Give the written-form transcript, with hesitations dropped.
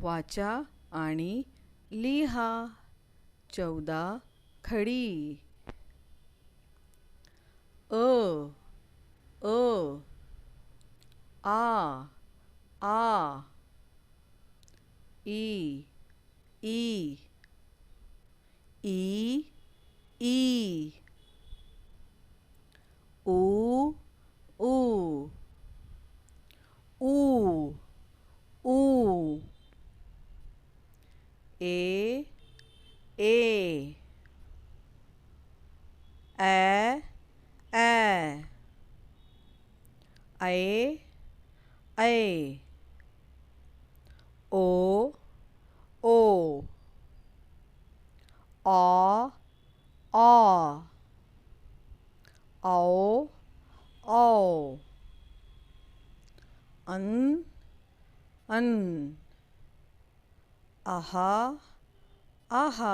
वाचा आणि लिहा 14 खडी. अ अ आ आ ई ई ई ई ऊ ऊ ऊ ऊ ए ए ऐ ऐ ऐ ओ ओ आ आ आओ आओ अन अन आहा आहा